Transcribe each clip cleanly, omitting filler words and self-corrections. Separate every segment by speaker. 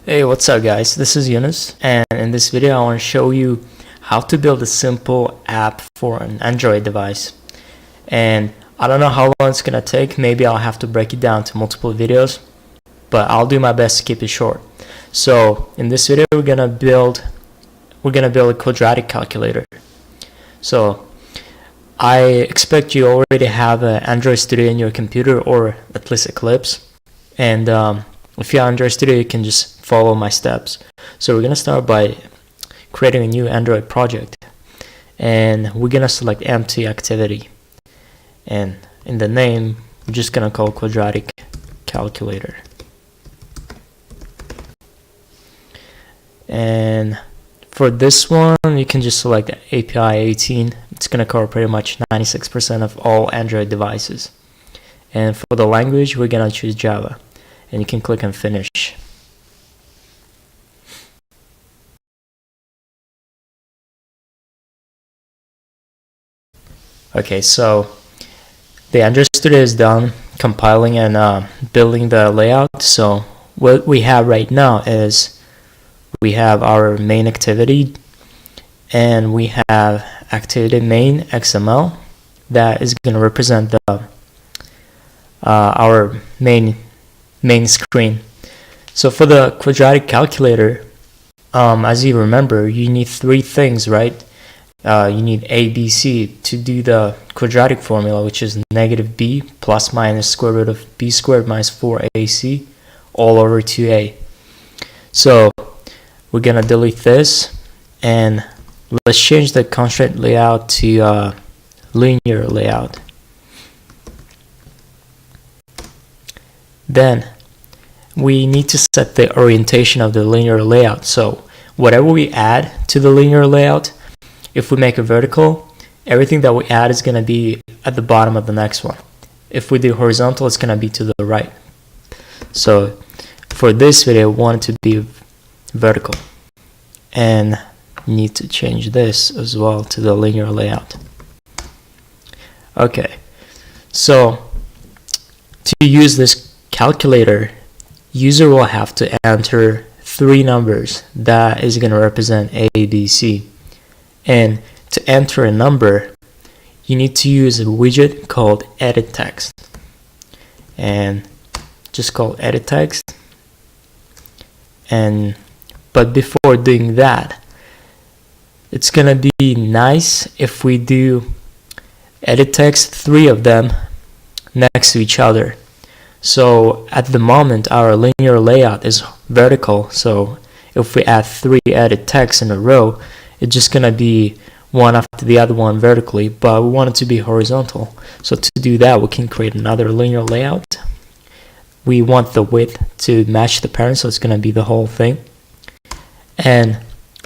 Speaker 1: Hey, what's up guys, this is Yunus, and in this video I want to show you how to build a simple app for an Android device. And I don't know how long it's gonna take. Maybe I'll have to break it down to multiple videos, but I'll do my best to keep it short. So in this video we're gonna build a quadratic calculator. So I expect you already have an Android Studio in your computer, or at least Eclipse, and if you have Android Studio you can just follow my steps. So we're gonna start by creating a new Android project, and we're gonna select empty activity, and in the name we're just gonna call quadratic calculator. And for this one you can just select API 18. It's gonna cover pretty much 96% of all Android devices. And for the language we're gonna choose Java, and you can click on finish. Okay, so the Android Studio is done compiling and building the layout. So what we have right now is we have our main activity, and we have activity main XML that is going to represent the our main screen. So for the quadratic calculator, as you remember, you need three things, right? You need a, b, c to do the quadratic formula, which is negative b plus minus square root of b squared minus 4ac all over 2a. So we're gonna delete this, and let's change the constraint layout to linear layout. Then we need to set the orientation of the linear layout. So whatever we add to the linear layout, if we make it vertical, everything that we add is going to be at the bottom of the next one. If we do horizontal, it's going to be to the right. So for this video, we want it to be vertical, and need to change this as well to the linear layout. Okay, so to use this calculator, user will have to enter three numbers that is going to represent A, B, C. And to enter a number, you need to use a widget called edit text, and just call edit text. And but before doing that, it's gonna be nice if we do edit text, three of them next to each other. So at the moment our linear layout is vertical, so if we add three edit texts in a row, it's just gonna be one after the other one vertically, but we want it to be horizontal. So to do that, we can create another linear layout. We want the width to match the parent, so it's gonna be the whole thing. And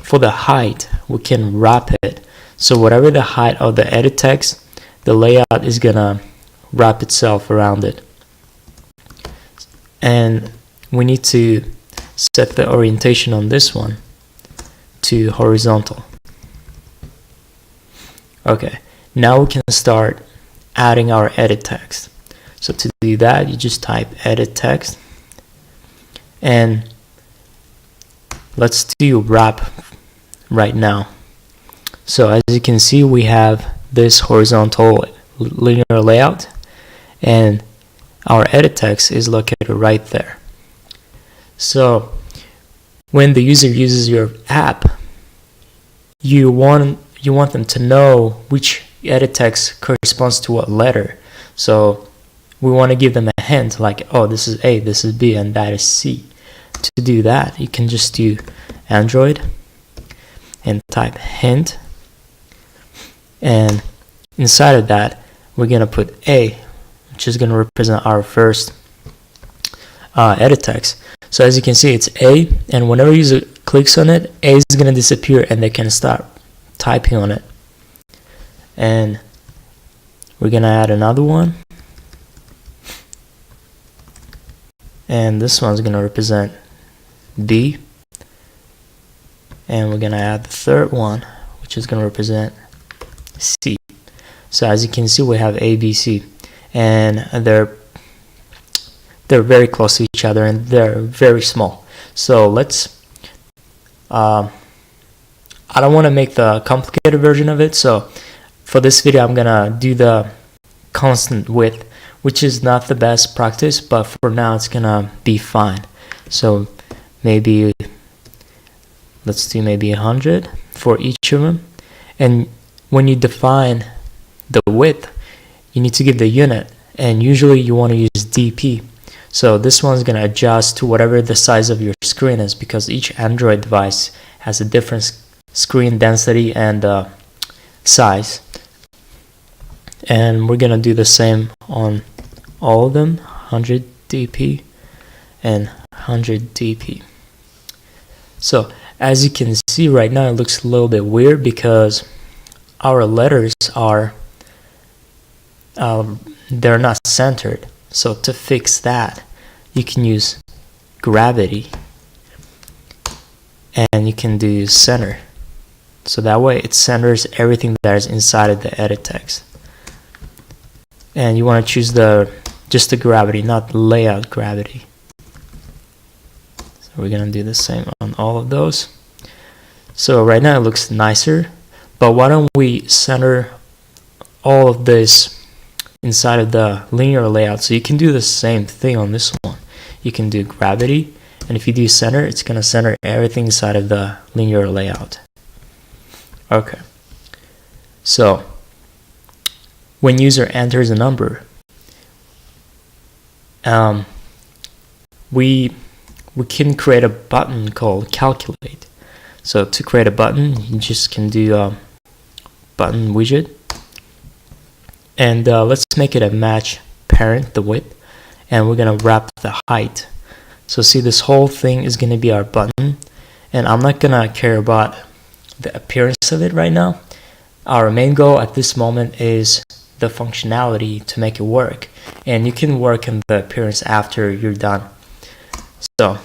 Speaker 1: for the height, we can wrap it. So whatever the height of the edit text, the layout is gonna wrap itself around it. And we need to set the orientation on this one to horizontal. Okay, now we can start adding our edit text. So to do that, you just type edit text, and let's do wrap right now. So as you can see, we have this horizontal linear layout, and our edit text is located right there. So when the user uses your app, you want them to know which edit text corresponds to what letter. So we want to give them a hint, like, oh, this is A, this is B, and that is C. To do that, you can just do Android and type hint, and inside of that we're gonna put A, which is gonna represent our first edit text. So as you can see, it's A, and whenever user clicks on it, A is gonna disappear and they can start typing on it. And we're gonna add another one, and this one's gonna represent B, and we're gonna add the third one, which is gonna represent C. So as you can see, we have A, B, C, and they're very close to each other, and they're very small. So let's I don't want to make the complicated version of it, so for this video I'm gonna do the constant width, which is not the best practice, but for now it's gonna be fine. So maybe let's do maybe 100 for each of them. And when you define the width, you need to give the unit, and usually you want to use dp. So this one's going to adjust to whatever the size of your screen is, because each Android device has a different screen density and size. And we're going to do the same on all of them, 100 dp and 100 dp. So as you can see right now, it looks a little bit weird because our letters are they're not centered. So to fix that, you can use gravity and you can do center. So that way it centers everything that is inside of the edit text. And you want to choose just the gravity, not layout gravity. So we're gonna do the same on all of those. So right now it looks nicer, but why don't we center all of this inside of the linear layout? So you can do the same thing on this one. You can do gravity, and if you do center, it's gonna center everything inside of the linear layout. Okay, so when user enters a number, we can create a button called calculate. So to create a button, you just can do button widget, and let's make it a match parent, the width, and we're gonna wrap the height. So see, this whole thing is gonna be our button, and I'm not gonna care about the appearance of it right now. Our main goal at this moment is the functionality to make it work, and you can work on the appearance after you're done. So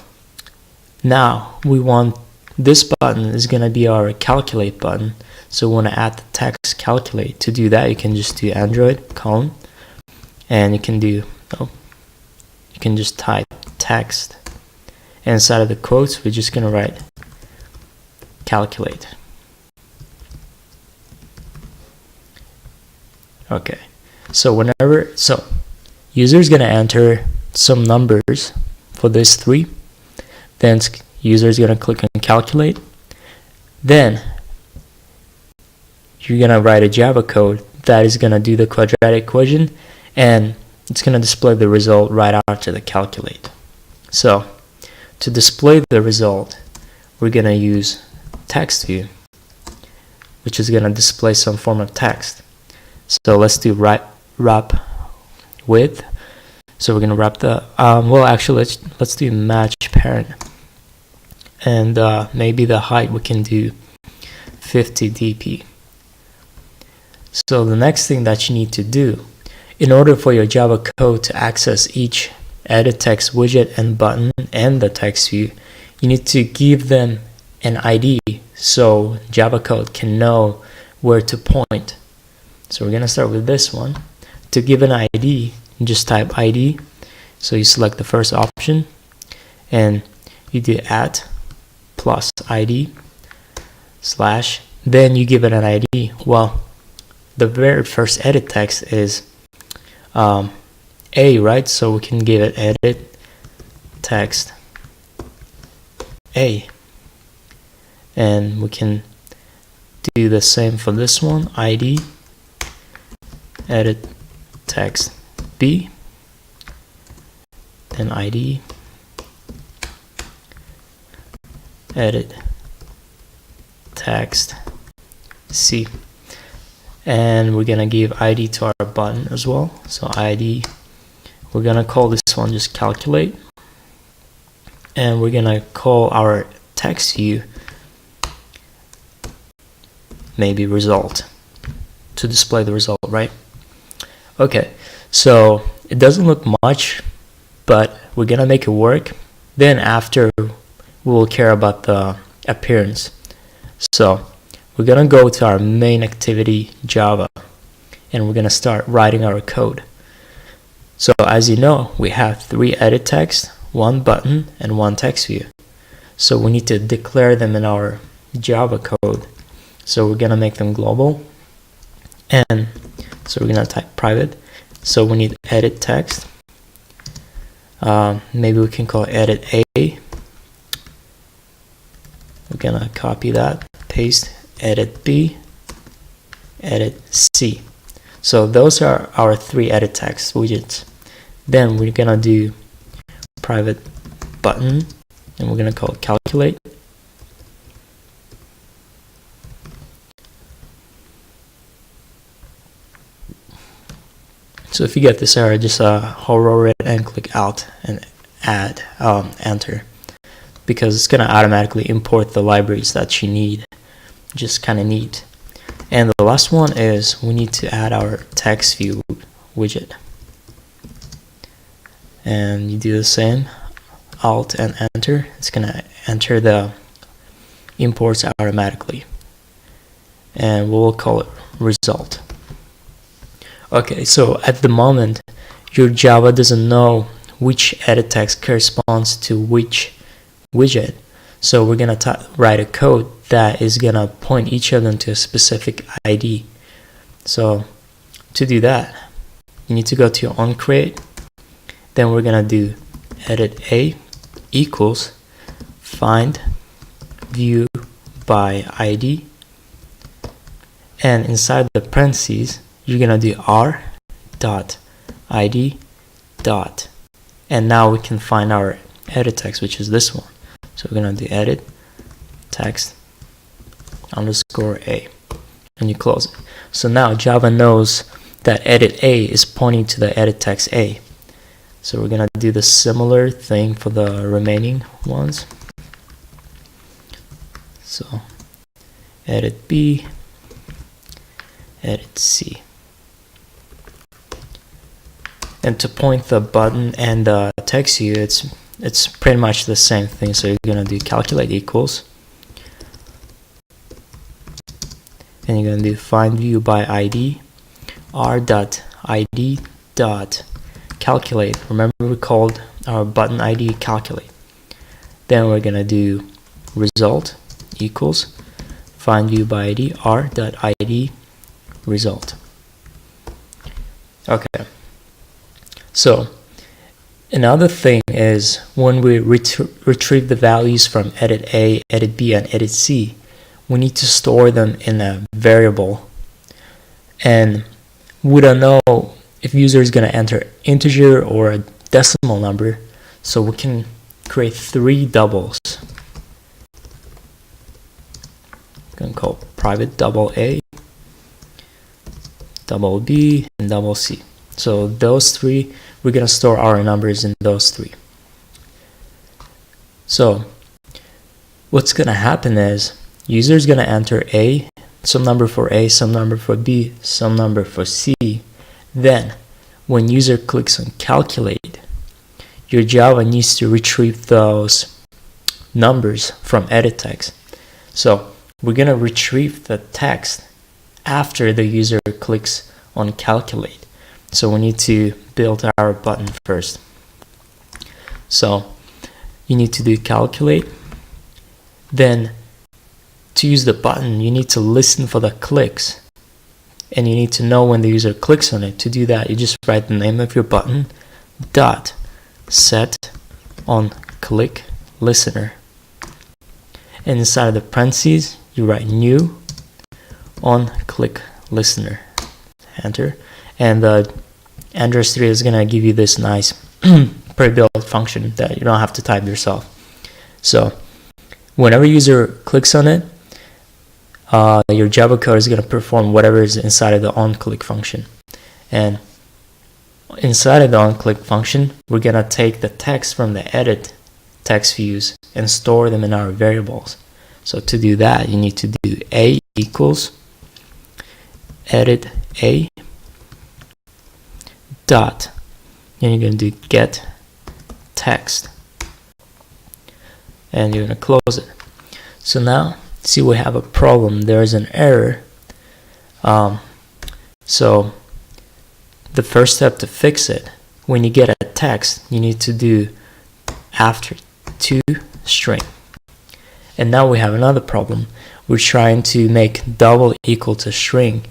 Speaker 1: now we want this button is going to be our calculate button. So we want to add the text calculate. To do that, you can just do Android colon, and you can do you can just type text, and inside of the quotes we're just going to write calculate. Okay, so user is going to enter some numbers for this 3, then user is going to click on calculate, then you're going to write a Java code that is going to do the quadratic equation, and it's going to display the result right after the calculate. So to display the result, we're going to use text view, which is going to display some form of text. So let's do wrap width. So we're going to wrap the well, actually let's do match parent, and maybe the height we can do 50 dp. So the next thing that you need to do, in order for your Java code to access each edit text widget and button and the text view, you need to give them an ID so Java code can know where to point. So we're gonna start with this one. To give an ID, you just type ID. So you select the first option and you do + ID / then you give it an ID. Well, the very first edit text is A, right? So we can give it edit text A, and we can do the same for this one, ID edit text B, then ID edit text C, and we're gonna give ID to our button as well. So ID, we're gonna call this one just calculate, and we're gonna call our text view maybe result to display the result, right? Okay, so it doesn't look much, but we're gonna make it work. Then after, we'll care about the appearance. So we're gonna go to our main activity Java, and we're gonna start writing our code. So as you know, we have 3 edit text, 1 button, and 1 text view. So we need to declare them in our Java code. So we're gonna make them global, and so we're gonna type private. So we need edit text. Maybe we can call it edit A. We're gonna copy that, paste, edit B, edit C. So those are our 3 edit text widgets. Then we're gonna do private button, and we're gonna call it calculate. So if you get this error, just hover over it and click Alt and add enter, because it's gonna automatically import the libraries that you need. Just kind of neat. And the last one is we need to add our text view widget, and you do the same, Alt and enter. It's gonna enter the imports automatically, and we'll call it result. Okay, so at the moment your Java doesn't know which edit text corresponds to which widget, so we're gonna write a code that is gonna point each of them to a specific ID. So to do that, you need to go to onCreate, then we're gonna do edit A equals find view by ID, and inside the parentheses you're gonna do r dot id dot, and now we can find our edit text, which is this one. So we're gonna do edit text underscore A, and you close it. So now Java knows that edit A is pointing to the edit text A. So we're gonna do the similar thing for the remaining ones. So edit B, edit C. And to point the button and the text view, it's pretty much the same thing. So you're gonna do calculate equals, and you're gonna do find view by ID, r dot id dot calculate. Remember, we called our button ID calculate. Then we're gonna do result equals find view by ID, r dot id result. Okay. So another thing is when we retrieve the values from edit A, edit B, and edit C, we need to store them in a variable, and we don't know if user is going to enter integer or a decimal number, so we can create 3 doubles. We're going to call private double A, double B, and double C. So those 3, we're going to store our numbers in those 3. So what's going to happen is user is going to enter A, some number for A, some number for B, some number for C. Then when user clicks on calculate, your Java needs to retrieve those numbers from edit text. So we're going to retrieve the text after the user clicks on calculate. So we need to build our button first. So you need to do calculate. Then to use the button, you need to listen for the clicks, and you need to know when the user clicks on it. To do that, you just write the name of your button dot set on click listener, and inside of the parentheses you write new on click listener, enter, and the address 3 is gonna give you this nice pre-built function that you don't have to type yourself. So whenever user clicks on it, your Java code is going to perform whatever is inside of the onClick function. And inside of the onClick function, we're going to take the text from the edit text views and store them in our variables. So to do that, you need to do A equals edit A dot, and you're going to do get text, and you're going to close it. So now see, we have a problem. There is an error. So the first step to fix it, when you get a text, you need to do after to string. And now we have another problem. We're trying to make double equal to string.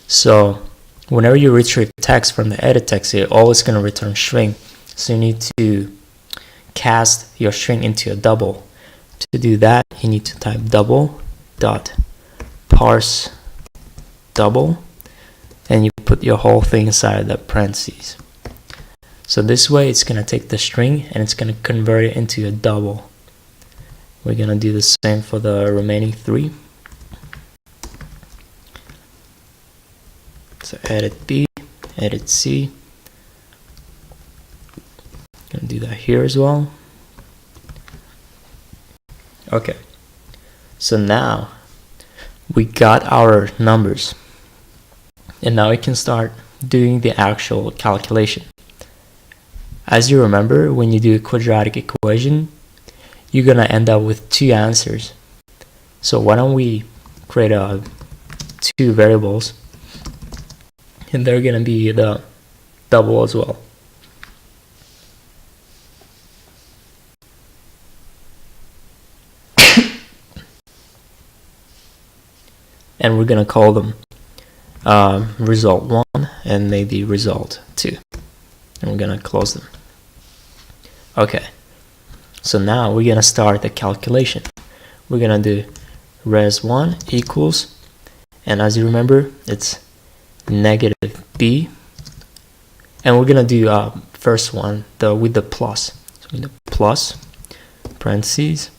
Speaker 1: So whenever you retrieve text from the edit text, it's always going to return string. So you need to cast your string into a double. To do that, you need to type double dot parse double, and you put your whole thing inside the parentheses. So this way it's going to take the string and it's going to convert it into a double. We're going to do the same for the remaining three. So edit B, edit C. Going to do that here as well. Okay, so now we got our numbers, and now we can start doing the actual calculation. As you remember, when you do a quadratic equation, you're gonna end up with two answers. So why don't we create two variables, and they're gonna be the double as well. And we're gonna call them result 1 and maybe result 2, and we're gonna close them. Okay, so now we're gonna start the calculation. We're gonna do res1 equals, and as you remember, it's negative b, and we're gonna do first one with the plus. So with the plus parentheses,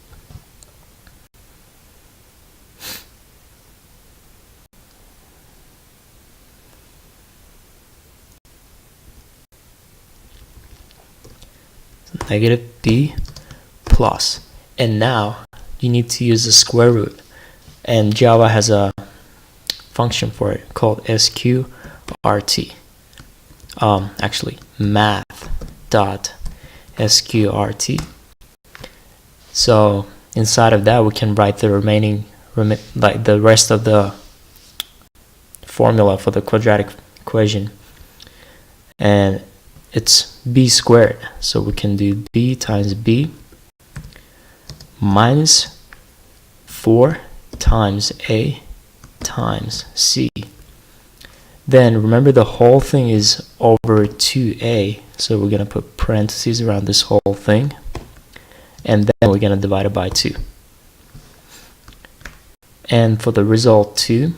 Speaker 1: negative b plus, and now you need to use the square root, and Java has a function for it called sqrt. Actually math.sqrt. So inside of that we can write the remaining like the rest of the formula for the quadratic equation, and it's b squared, so we can do b times b minus 4 times a times c. Then remember, the whole thing is over 2a, so we're going to put parentheses around this whole thing, and then we're going to divide it by 2. And for the result 2,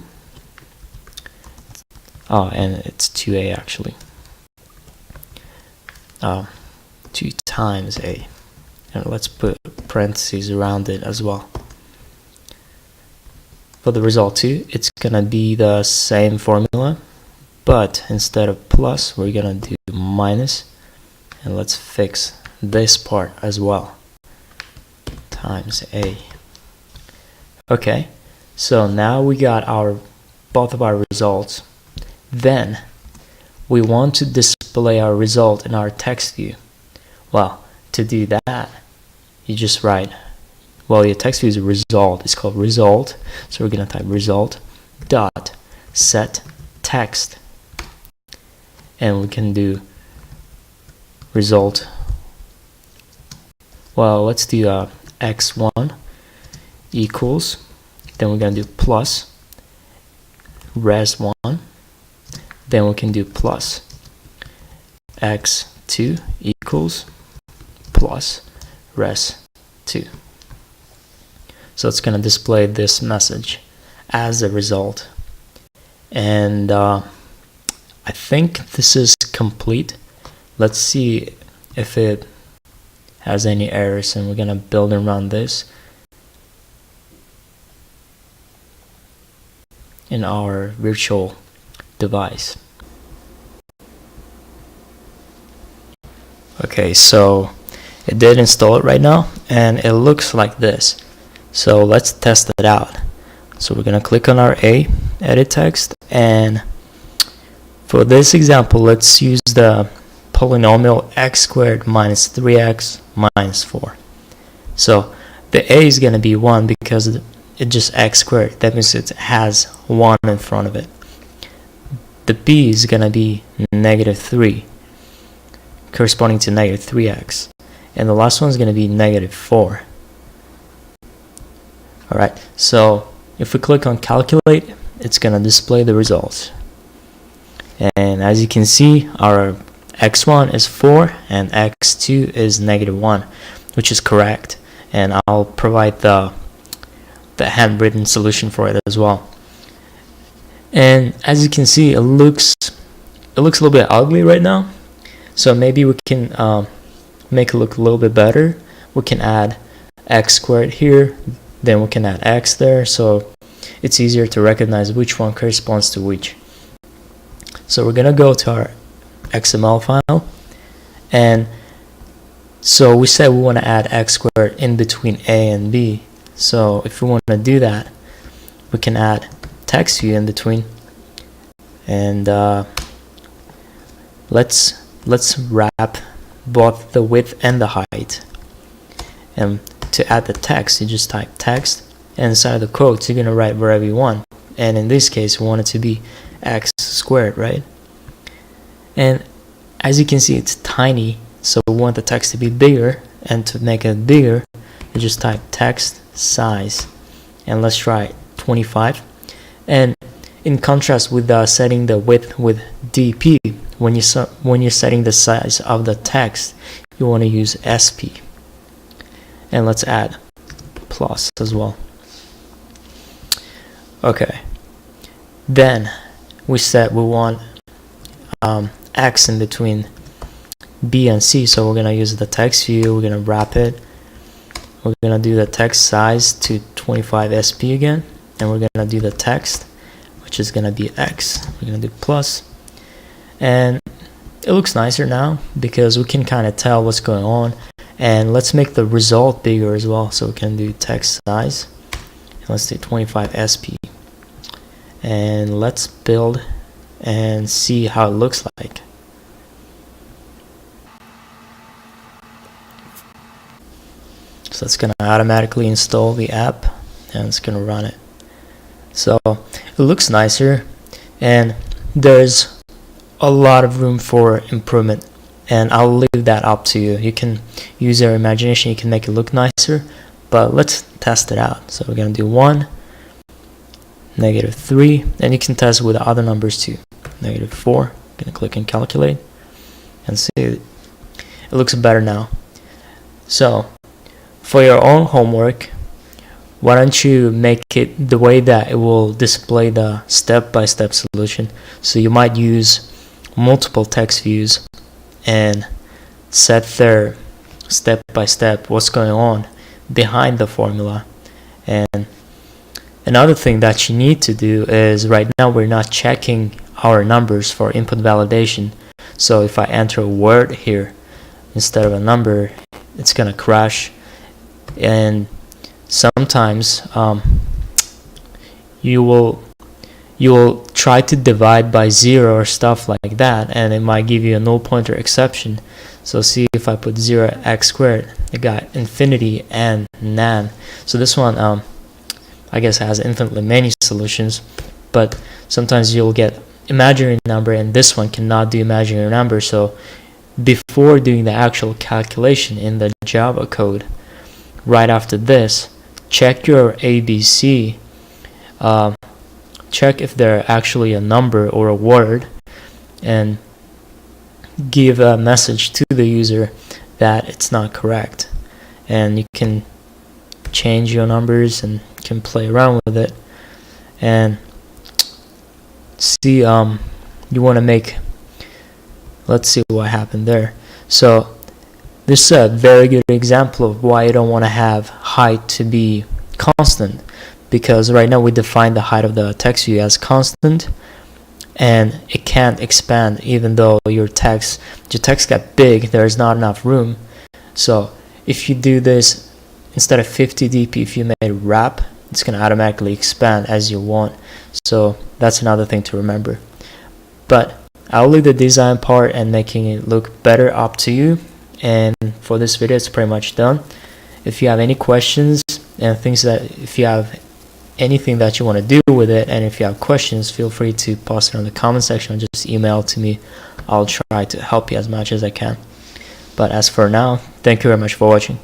Speaker 1: and it's 2a actually. 2 times a, and let's put parentheses around it as well. For the result 2, it's gonna be the same formula, but instead of plus we're gonna do minus, and let's fix this part as well, times a. Okay, so now we got both of our results. Then we want to display our result in our text view. Well, to do that, you just write, well, your text view is a result. It's called result. So we're going to type result dot set text, and we can do result. Well, let's do x1 equals. Then we're going to do plus res1. Then we can do plus x2 equals plus res2. So it's going to display this message as a result. And I think this is complete. Let's see if it has any errors, and we're going to build and run this in our virtual device. Okay, so it did install it right now, and it looks like this. So let's test it out. So we're gonna click on our A, edit text, and for this example, let's use the polynomial x squared minus 3x minus 4. So the A is gonna be 1 because it just x squared. That means it has 1 in front of it. The B is gonna be negative 3, corresponding to negative 3x, and the last one is gonna be negative 4. Alright, so if we click on calculate, it's gonna display the results. And as you can see, our x1 is 4 and x2 is -1, which is correct. And I'll provide the handwritten solution for it as well. And as you can see, it looks a little bit ugly right now. So maybe we can make it look a little bit better. We can add x squared here, then we can add x there, so it's easier to recognize which one corresponds to which. So we're gonna go to our XML file, and so we said we want to add x squared in between a and b. So if we want to do that, we can add text view in between, and let's wrap both the width and the height. And to add the text, you just type text, and inside the quotes you're gonna write wherever you want. And in this case, we want it to be x squared, right? And as you can see, it's tiny, so we want the text to be bigger. And to make it bigger, you just type text size, and let's try 25. And in contrast with setting the width with dp, when you're setting the size of the text, you want to use sp. And let's add plus as well. Okay, then we said we want x in between b and c, so we're gonna use the text view. We're gonna wrap it. We're gonna do the text size to 25 sp again, and we're gonna do the text, which is gonna be x. We're gonna do plus, and it looks nicer now because we can kind of tell what's going on. And let's make the result bigger as well, so we can do text size, and let's do 25 sp, and let's build and see how it looks like. So it's gonna automatically install the app, and it's gonna run it. So it looks nicer, and there's a lot of room for improvement, and I'll leave that up to you. You can use your imagination, you can make it look nicer, but let's test it out. So we're gonna do 1, -3, and you can test with other numbers too. -4. I'm gonna click and calculate, and see it looks better now. So for your own homework, why don't you make it the way that it will display the step-by-step solution. So you might use multiple text views and set their step-by-step what's going on behind the formula. And another thing that you need to do is, right now we're not checking our numbers for input validation. So if I enter a word here instead of a number, it's gonna crash. And sometimes you will try to divide by 0 or stuff like that, and it might give you a null pointer exception. So see, if I put 0x squared, I got infinity and nan. So this one I guess has infinitely many solutions, but sometimes you'll get imaginary number, and this one cannot do imaginary number. So before doing the actual calculation in the Java code, right after this, check your ABC, check if they're actually a number or a word, and give a message to the user that it's not correct. And you can change your numbers and can play around with it and see. You want to make, let's see what happened there. So this is a very good example of why you don't want to have height to be constant, because right now we define the height of the text view as constant, and it can't expand even though your text got big. There's not enough room. So if you do this, instead of 50 dp, if you made wrap, it's going to automatically expand as you want. So that's another thing to remember. But I'll leave the design part and making it look better up to you. And for this video, it's pretty much done. If you have any questions and things that, if you have anything that you want to do with it, and if you have questions, feel free to post it in the comment section or just email to me. I'll try to help you as much as I can. But as for now, thank you very much for watching.